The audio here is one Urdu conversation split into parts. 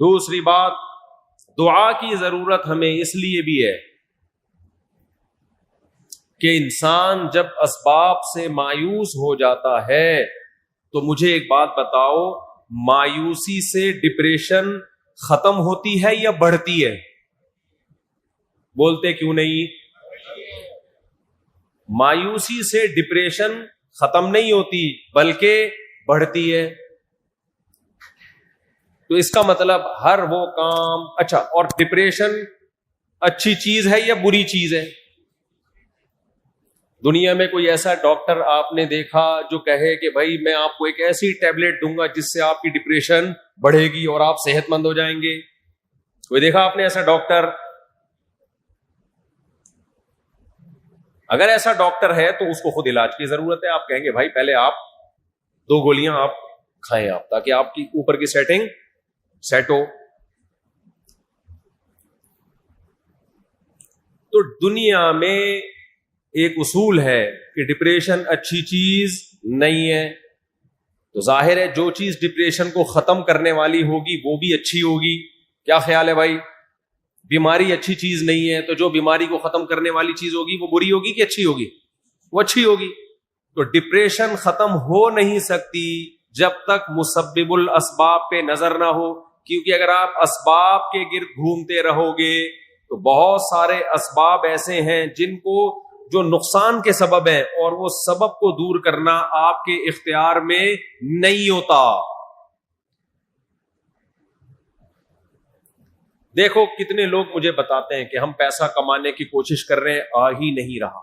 دوسری بات، دعا کی ضرورت ہمیں اس لیے بھی ہے کہ انسان جب اسباب سے مایوس ہو جاتا ہے تو مجھے ایک بات بتاؤ، مایوسی سے ڈپریشن ختم ہوتی ہے یا بڑھتی ہے؟ بولتے کیوں نہیں؟ مایوسی سے ڈپریشن ختم نہیں ہوتی بلکہ بڑھتی ہے۔ تو اس کا مطلب ہر وہ کام اچھا، اور ڈپریشن اچھی چیز ہے یا بری چیز ہے؟ دنیا میں کوئی ایسا ڈاکٹر آپ نے دیکھا جو کہے کہ بھائی میں آپ کو ایک ایسی ٹیبلٹ دوں گا جس سے آپ کی ڈپریشن بڑھے گی اور آپ صحت مند ہو جائیں گے؟ کوئی دیکھا آپ نے ایسا ڈاکٹر؟ اگر ایسا ڈاکٹر ہے تو اس کو خود علاج کی ضرورت ہے۔ آپ کہیں گے بھائی پہلے آپ 2 گولیاں آپ کھائیں آپ، تاکہ آپ کی اوپر کی سیٹنگ سیٹ ہو۔ تو دنیا میں ایک اصول ہے کہ ڈپریشن اچھی چیز نہیں ہے، تو ظاہر ہے جو چیز ڈپریشن کو ختم کرنے والی ہوگی وہ بھی اچھی ہوگی۔ کیا خیال ہے بھائی؟ بیماری اچھی چیز نہیں ہے تو جو بیماری کو ختم کرنے والی چیز ہوگی وہ بری ہوگی کہ اچھی ہوگی؟ وہ اچھی ہوگی۔ تو ڈپریشن ختم ہو نہیں سکتی جب تک مسبب الاسباب پہ نظر نہ ہو، کیونکہ اگر آپ اسباب کے گرد گھومتے رہو گے تو بہت سارے اسباب ایسے ہیں جن کو جو نقصان کے سبب ہیں، اور وہ سبب کو دور کرنا آپ کے اختیار میں نہیں ہوتا۔ دیکھو کتنے لوگ مجھے بتاتے ہیں کہ ہم پیسہ کمانے کی کوشش کر رہے ہیں، آ ہی نہیں رہا،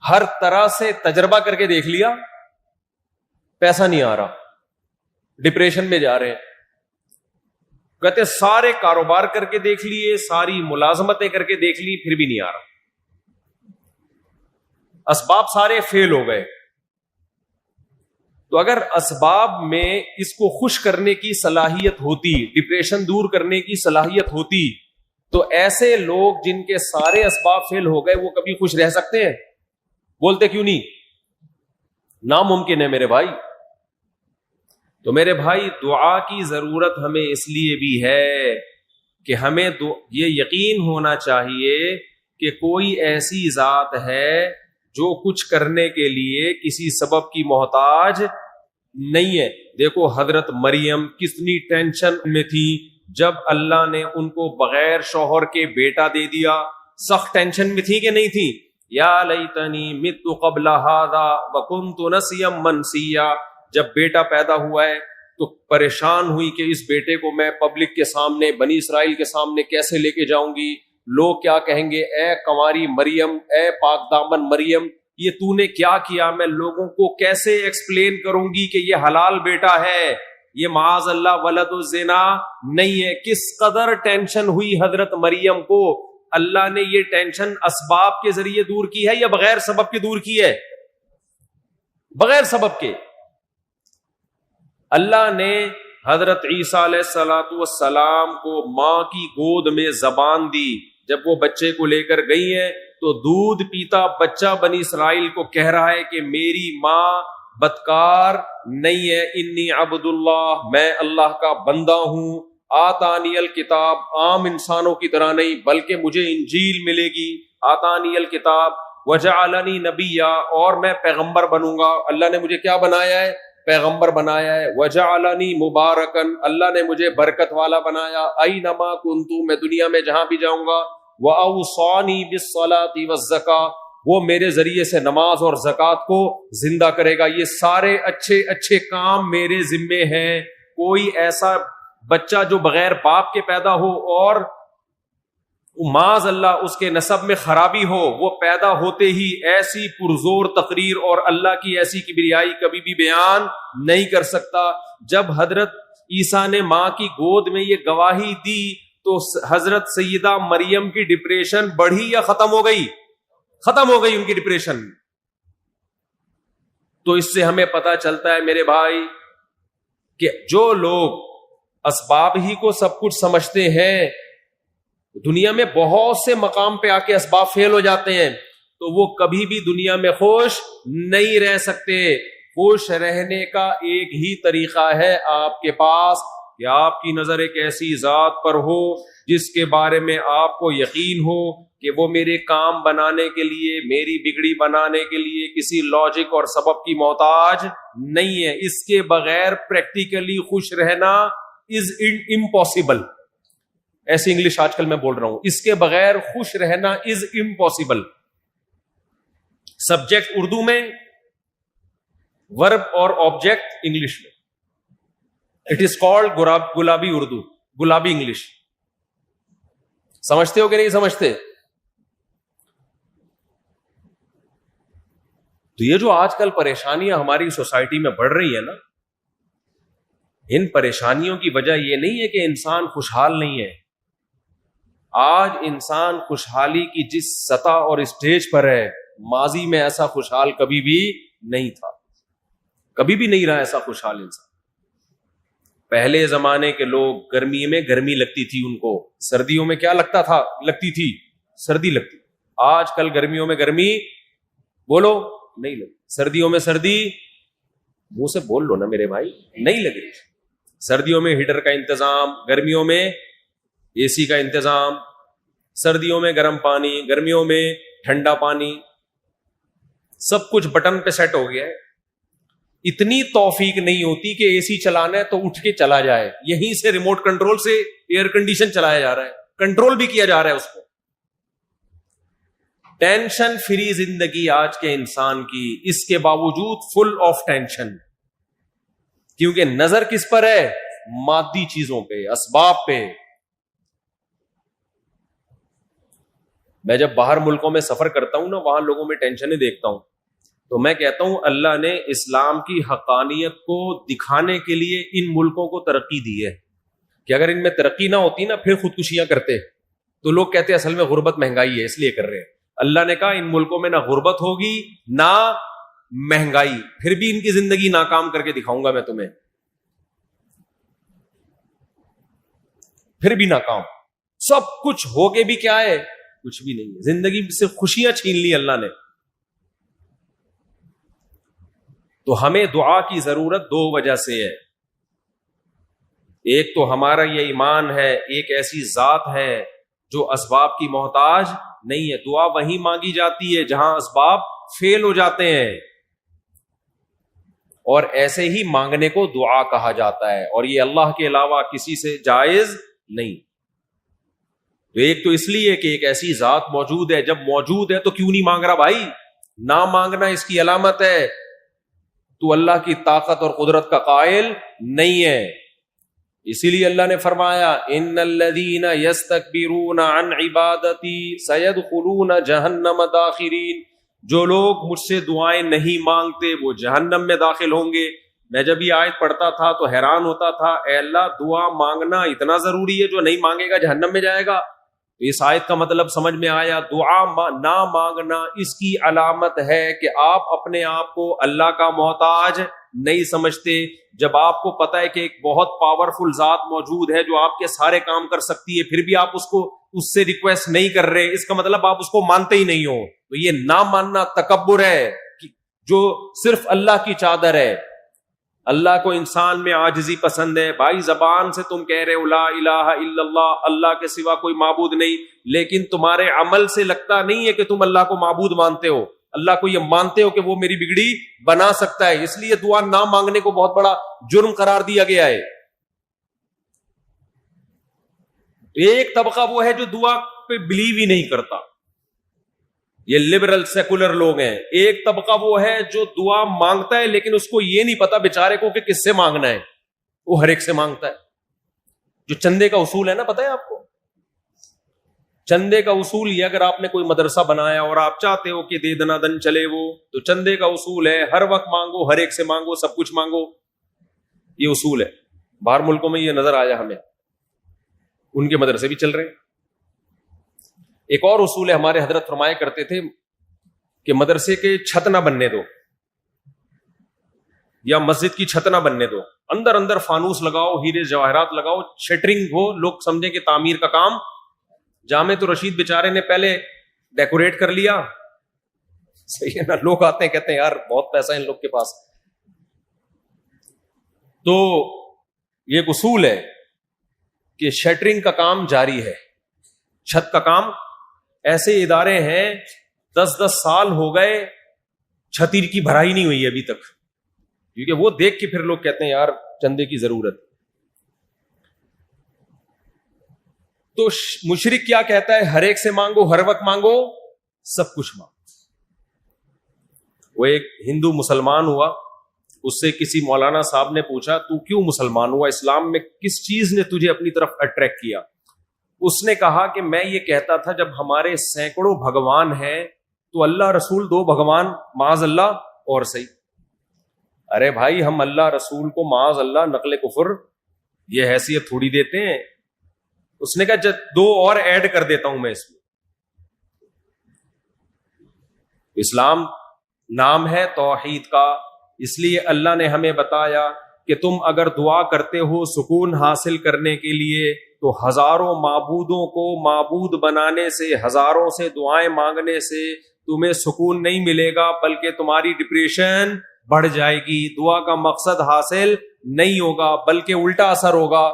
ہر طرح سے تجربہ کر کے دیکھ لیا، پیسہ نہیں آ رہا، ڈپریشن میں جا رہے ہیں۔ کہتے سارے کاروبار کر کے دیکھ لیے، ساری ملازمتیں کر کے دیکھ لی، پھر بھی نہیں آ رہا، اسباب سارے فیل ہو گئے۔ تو اگر اسباب میں اس کو خوش کرنے کی صلاحیت ہوتی، ڈپریشن دور کرنے کی صلاحیت ہوتی، تو ایسے لوگ جن کے سارے اسباب فیل ہو گئے وہ کبھی خوش رہ سکتے ہیں؟ بولتے کیوں نہیں؟ ناممکن ہے میرے بھائی۔ تو میرے بھائی دعا کی ضرورت ہمیں اس لیے بھی ہے کہ ہمیں یہ یقین ہونا چاہیے کہ کوئی ایسی ذات ہے جو کچھ کرنے کے لیے کسی سبب کی محتاج نہیں ہے۔ دیکھو حضرت مریم کتنی ٹینشن میں تھی جب اللہ نے ان کو بغیر شوہر کے بیٹا دے دیا، سخت ٹینشن میں تھی کہ نہیں تھی؟ یا لیتنی مت قبل ھذا وکنت نسیا منسیا، جب بیٹا پیدا ہوا ہے تو پریشان ہوئی کہ اس بیٹے کو میں پبلک کے سامنے، بنی اسرائیل کے سامنے کیسے لے کے جاؤں گی، لوگ کیا کہیں گے، اے کنواری مریم، اے پاک دامن مریم، یہ تو نے کیا کیا، میں لوگوں کو کیسے ایکسپلین کروں گی کہ یہ حلال بیٹا ہے، یہ معاذ اللہ ولد الزنا نہیں ہے۔ کس قدر ٹینشن ہوئی حضرت مریم کو، اللہ نے یہ ٹینشن اسباب کے ذریعے دور کی ہے یا بغیر سبب کے دور کی ہے؟ بغیر سبب کے۔ اللہ نے حضرت عیسیٰ علیہ السلام کو ماں کی گود میں زبان دی، جب وہ بچے کو لے کر گئی ہیں تو دودھ پیتا بچہ بنی اسرائیل کو کہہ رہا ہے کہ میری ماں بدکار نہیں ہے، انی عبد اللہ، میں اللہ کا بندہ ہوں، آتانی الکتاب، عام انسانوں کی طرح نہیں بلکہ مجھے انجیل ملے گی، آتانی الکتاب وجعلنی نبیا، اور میں پیغمبر بنوں گا، اللہ نے مجھے کیا بنایا ہے؟ پیغمبر بنایا ہے، وجعلنی مبارکن، اللہ نے مجھے برکت والا بنایا، اینما کنت، میں دنیا میں جہاں بھی جاؤں گا، واوصانی بالصلاۃ والزکاۃ، وہ میرے ذریعے سے نماز اور زکوٰۃ کو زندہ کرے گا۔ یہ سارے اچھے اچھے کام میرے ذمے ہیں۔ کوئی ایسا بچہ جو بغیر باپ کے پیدا ہو اور معاذ اللہ اس کے نسب میں خرابی ہو، وہ پیدا ہوتے ہی ایسی پرزور تقریر اور اللہ کی ایسی کبریائی کبھی بھی بیان نہیں کر سکتا۔ جب حضرت عیسیٰ نے ماں کی گود میں یہ گواہی دی تو حضرت سیدہ مریم کی ڈپریشن بڑھی یا ختم ہو گئی؟ ختم ہو گئی ان کی ڈپریشن۔ تو اس سے ہمیں پتہ چلتا ہے میرے بھائی کہ جو لوگ اسباب ہی کو سب کچھ سمجھتے ہیں، دنیا میں بہت سے مقام پہ آ کے اسباب فیل ہو جاتے ہیں، تو وہ کبھی بھی دنیا میں خوش نہیں رہ سکتے۔ خوش رہنے کا ایک ہی طریقہ ہے آپ کے پاس کہ آپ کی نظر ایک ایسی ذات پر ہو جس کے بارے میں آپ کو یقین ہو کہ وہ میرے کام بنانے کے لیے، میری بگڑی بنانے کے لیے کسی لاجک اور سبب کی محتاج نہیں ہے. اس کے بغیر پریکٹیکلی خوش رہنا از امپاسبل. ایسی انگلش آج کل میں بول رہا ہوں، اس کے بغیر خوش رہنا از امپاسبل. سبجیکٹ اردو میں، ورب اور آبجیکٹ انگلش میں. اٹ از کالڈ گلابی اردو، گلابی انگلش. سمجھتے ہو کہ نہیں سمجھتے؟ تو یہ جو آج کل پریشانیاں ہماری سوسائٹی میں بڑھ رہی ہیں نا، ان پریشانیوں کی وجہ یہ نہیں ہے کہ انسان خوشحال نہیں ہے. آج انسان خوشحالی کی جس سطح اور اسٹیج پر ہے، ماضی میں ایسا خوشحال کبھی بھی نہیں تھا، کبھی بھی نہیں رہا ایسا خوشحال انسان. پہلے زمانے کے لوگ گرمی میں گرمی لگتی تھی ان کو، سردیوں میں کیا لگتا تھا؟ لگتی تھی سردی لگتی. آج کل گرمیوں میں گرمی بولو نہیں لگتی، سردیوں میں سردی منہ سے بول لو نا میرے بھائی، نہیں لگ رہی. سردیوں میں ہیٹر کا انتظام، گرمیوں میں اے سی کا انتظام، سردیوں میں گرم پانی، گرمیوں میں ٹھنڈا پانی، سب کچھ بٹن پہ سیٹ ہو گیا ہے. اتنی توفیق نہیں ہوتی کہ اے سی چلانا ہے تو اٹھ کے چلا جائے، یہیں سے ریموٹ کنٹرول سے ایئر کنڈیشن چلایا جا رہا ہے، کنٹرول بھی کیا جا رہا ہے اس کو. ٹینشن فری زندگی آج کے انسان کی، اس کے باوجود فل آف ٹینشن. کیونکہ نظر کس پر ہے؟ مادی چیزوں پہ، اسباب پہ. میں جب باہر ملکوں میں سفر کرتا ہوں نا، وہاں لوگوں میں ٹینشنیں دیکھتا ہوں تو میں کہتا ہوں اللہ نے اسلام کی حقانیت کو دکھانے کے لیے ان ملکوں کو ترقی دی ہے، کہ اگر ان میں ترقی نہ ہوتی نا پھر خودکشیاں کرتے. تو لوگ کہتے ہیں اصل میں غربت مہنگائی ہے اس لیے کر رہے ہیں. اللہ نے کہا ان ملکوں میں نہ غربت ہوگی نہ مہنگائی، پھر بھی ان کی زندگی ناکام کر کے دکھاؤں گا میں تمہیں، پھر بھی ناکام. سب کچھ ہو کے بھی کیا ہے؟ کچھ بھی نہیں ہے. زندگی سے خوشیاں چھین لی اللہ نے. تو ہمیں دعا کی ضرورت دو وجہ سے ہے. ایک تو ہمارا یہ ایمان ہے ایک ایسی ذات ہے جو اسباب کی محتاج نہیں ہے. دعا وہیں مانگی جاتی ہے جہاں اسباب فیل ہو جاتے ہیں، اور ایسے ہی مانگنے کو دعا کہا جاتا ہے، اور یہ اللہ کے علاوہ کسی سے جائز نہیں. تو ایک تو اس لیے کہ ایک ایسی ذات موجود ہے، جب موجود ہے تو کیوں نہیں مانگ رہا بھائی؟ نہ مانگنا اس کی علامت ہے تو اللہ کی طاقت اور قدرت کا قائل نہیں ہے. اسی لیے اللہ نے فرمایا ان الذین یستکبرون عن عبادتی سیدخلون جہنم داخرین. جو لوگ مجھ سے دعائیں نہیں مانگتے وہ جہنم میں داخل ہوں گے. میں جب یہ آیت پڑھتا تھا تو حیران ہوتا تھا، اے اللہ دعا مانگنا اتنا ضروری ہے، جو نہیں مانگے گا جہنم میں جائے گا؟ اس آیت کا مطلب سمجھ میں آیا. دعا نہ مانگنا اس کی علامت ہے کہ آپ اپنے آپ کو اللہ کا محتاج نہیں سمجھتے. جب آپ کو پتا ہے کہ ایک بہت پاورفل ذات موجود ہے جو آپ کے سارے کام کر سکتی ہے، پھر بھی آپ اس سے ریکویسٹ نہیں کر رہے، اس کا مطلب آپ اس کو مانتے ہی نہیں ہو. تو یہ نہ ماننا تکبر ہے جو صرف اللہ کی چادر ہے. اللہ کو انسان میں عاجزی پسند ہے. بھائی زبان سے تم کہہ رہے ہو لا الہ الا اللہ، اللہ کے سوا کوئی معبود نہیں، لیکن تمہارے عمل سے لگتا نہیں ہے کہ تم اللہ کو معبود مانتے ہو. اللہ کو یہ مانتے ہو کہ وہ میری بگڑی بنا سکتا ہے. اس لیے دعا نہ مانگنے کو بہت بڑا جرم قرار دیا گیا ہے. ایک طبقہ وہ ہے جو دعا پہ بلیو ہی نہیں کرتا، یہ لبرل سیکولر لوگ ہیں. ایک طبقہ وہ ہے جو دعا مانگتا ہے لیکن اس کو یہ نہیں پتا بیچارے کو کہ کس سے مانگنا ہے، وہ ہر ایک سے مانگتا ہے. جو چندے کا اصول ہے نا، پتا ہے آپ کو چندے کا اصول یہ، اگر آپ نے کوئی مدرسہ بنایا اور آپ چاہتے ہو کہ دے دنا دن چلے وہ، تو چندے کا اصول ہے ہر وقت مانگو، ہر ایک سے مانگو، سب کچھ مانگو. یہ اصول ہے. باہر ملکوں میں یہ نظر آیا ہمیں، ان کے مدرسے بھی چل رہے ہیں. ایک اور اصول ہے، ہمارے حضرت فرمایا کرتے تھے کہ مدرسے کے چھت نہ بننے دو یا مسجد کی چھت نہ بننے دو، اندر اندر فانوس لگاؤ، ہیرے جواہرات لگاؤ، شٹرنگ ہو، لوگ سمجھیں کہ تعمیر کا کام. جامع تو رشید بیچارے نے پہلے ڈیکوریٹ کر لیا، صحیح ہے نا. لوگ آتے ہیں کہتے ہیں یار بہت پیسہ ہے ان لوگ کے پاس. تو یہ ایک اصول ہے کہ شٹرنگ کا کام جاری ہے, چھت کا کام. ایسے ادارے ہیں 10 سال ہو گئے چھتیر کی بھرائی نہیں ہوئی ابھی تک, کیونکہ وہ دیکھ کے پھر لوگ کہتے ہیں یار چندے کی ضرورت. تو مشرک کیا کہتا ہے؟ ہر ایک سے مانگو, ہر وقت مانگو, سب کچھ مانگو. وہ ایک ہندو مسلمان ہوا, اس سے کسی مولانا صاحب نے پوچھا تو کیوں مسلمان ہوا, اسلام میں کس چیز نے تجھے اپنی طرف اٹریکٹ کیا؟ اس نے کہا کہ میں یہ کہتا تھا جب ہمارے سینکڑوں بھگوان ہیں تو اللہ رسول 2 بھگوان معاذ اللہ اور صحیح. ارے بھائی ہم اللہ رسول کو معاذ اللہ نقل کفر یہ حیثیت تھوڑی دیتے ہیں. اس نے کہا جب 2 اور ایڈ کر دیتا ہوں میں اس میں. اسلام نام ہے توحید کا, اس لیے اللہ نے ہمیں بتایا کہ تم اگر دعا کرتے ہو سکون حاصل کرنے کے لیے تو ہزاروں معبودوں کو معبود بنانے سے, ہزاروں سے دعائیں مانگنے سے تمہیں سکون نہیں ملے گا, بلکہ تمہاری ڈپریشن بڑھ جائے گی. دعا کا مقصد حاصل نہیں ہوگا بلکہ الٹا اثر ہوگا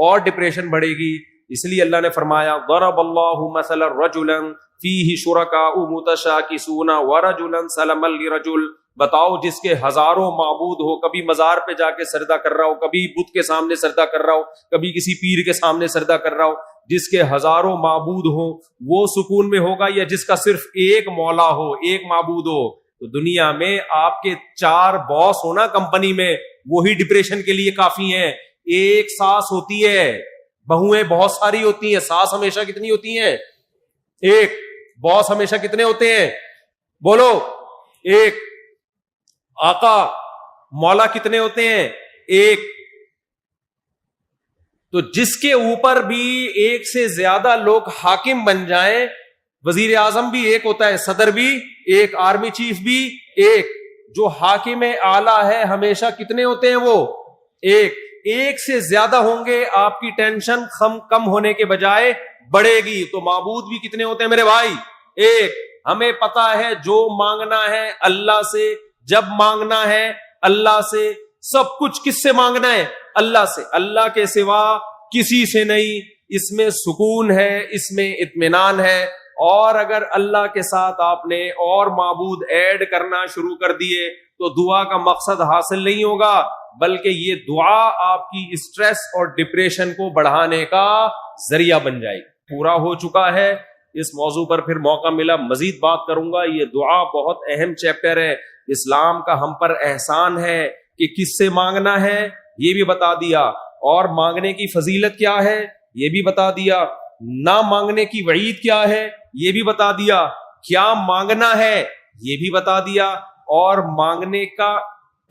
اور ڈپریشن بڑھے گی. اس لیے اللہ نے فرمایا ضرب اللہ مثلا رجلا فیہ شرکاء متشاکسون ورجلا سلما لرجل. بتاؤ جس کے ہزاروں معبود ہو, کبھی مزار پہ جا کے سجدہ کر رہا ہو, کبھی بت کے سامنے سجدہ کر رہا ہو, کبھی کسی پیر کے سامنے سجدہ کر رہا ہو, جس کے ہزاروں معبود ہو وہ سکون میں ہوگا یا جس کا صرف ایک مولا ہو, ایک معبود ہو؟ تو دنیا میں آپ کے 4 باس ہونا کمپنی میں, وہی ڈپریشن کے لیے کافی ہیں. ایک ساس ہوتی ہے, بہویں بہت ساری ہوتی ہیں, ساس ہمیشہ کتنی ہوتی ہیں؟ ایک. باس ہمیشہ کتنے ہوتے ہیں؟ بولو. ایک. آقا مولا کتنے ہوتے ہیں؟ ایک. تو جس کے اوپر بھی ایک سے زیادہ لوگ حاکم بن جائیں, وزیر اعظم بھی ایک ہوتا ہے, صدر بھی ایک, آرمی چیف بھی ایک, جو حاکم اعلی ہے ہمیشہ کتنے ہوتے ہیں؟ وہ ایک. ایک سے زیادہ ہوں گے آپ کی ٹینشن کم ہونے کے بجائے بڑھے گی. تو معبود بھی کتنے ہوتے ہیں میرے بھائی؟ ایک. ہمیں پتا ہے جو مانگنا ہے اللہ سے, جب مانگنا ہے اللہ سے, سب کچھ کس سے مانگنا ہے؟ اللہ سے. اللہ کے سوا کسی سے نہیں. اس میں سکون ہے, اس میں اطمینان ہے. اور اگر اللہ کے ساتھ آپ نے اور معبود ایڈ کرنا شروع کر دیے تو دعا کا مقصد حاصل نہیں ہوگا, بلکہ یہ دعا آپ کی اسٹریس اور ڈپریشن کو بڑھانے کا ذریعہ بن جائے گی. پورا ہو چکا ہے. اس موضوع پر پھر موقع ملا مزید بات کروں گا. یہ دعا بہت اہم چیپٹر ہے. اسلام کا ہم پر احسان ہے کہ کس سے مانگنا ہے یہ بھی بتا دیا, اور مانگنے کی فضیلت کیا ہے یہ بھی بتا دیا, نہ مانگنے کی وعید کیا ہے یہ بھی بتا دیا, کیا مانگنا ہے یہ بھی بتا دیا, اور مانگنے کا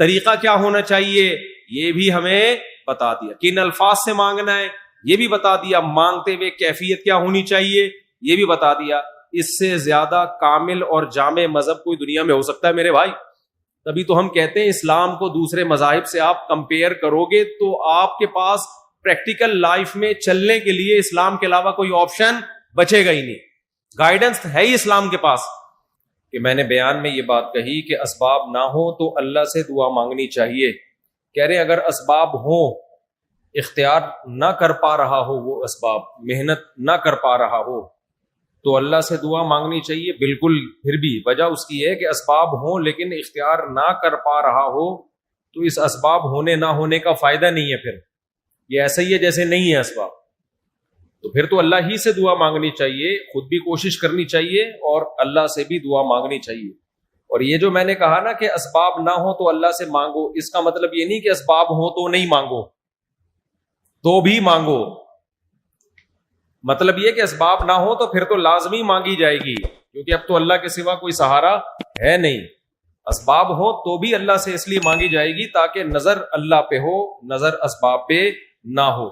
طریقہ کیا ہونا چاہیے یہ بھی ہمیں بتا دیا, کن الفاظ سے مانگنا ہے یہ بھی بتا دیا, مانگتے ہوئے کیفیت کیا ہونی چاہیے یہ بھی بتا دیا. اس سے زیادہ کامل اور جامع مذہب کوئی دنیا میں ہو سکتا ہے میرے بھائی؟ تبھی تو ہم کہتے ہیں اسلام کو دوسرے مذاہب سے آپ کمپیئر کرو گے تو آپ کے پاس پریکٹیکل لائف میں چلنے کے لیے اسلام کے علاوہ کوئی آپشن بچے گا ہی نہیں. گائیڈنس ہے ہی اسلام کے پاس. کہ میں نے بیان میں یہ بات کہی کہ اسباب نہ ہو تو اللہ سے دعا مانگنی چاہیے. کہہ رہے ہیں اگر اسباب ہوں, اختیار نہ کر پا رہا ہو, وہ اسباب محنت نہ کر پا رہا ہو, تو اللہ سے دعا مانگنی چاہیے. بالکل. پھر بھی وجہ اس کی ہے کہ اسباب ہوں لیکن اختیار نہ کر پا رہا ہو تو اس اسباب ہونے نہ ہونے کا فائدہ نہیں ہے. پھر یہ ایسا ہی ہے جیسے نہیں ہے اسباب. تو پھر تو اللہ ہی سے دعا مانگنی چاہیے, خود بھی کوشش کرنی چاہیے اور اللہ سے بھی دعا مانگنی چاہیے. اور یہ جو میں نے کہا نا کہ اسباب نہ ہو تو اللہ سے مانگو, اس کا مطلب یہ نہیں کہ اسباب ہو تو نہیں مانگو, تو بھی مانگو. مطلب یہ کہ اسباب نہ ہو تو پھر تو لازمی مانگی جائے گی, کیونکہ اب تو اللہ کے سوا کوئی سہارا ہے نہیں. اسباب ہو تو بھی اللہ سے اس لیے مانگی جائے گی تاکہ نظر اللہ پہ ہو, نظر اسباب پہ نہ ہو.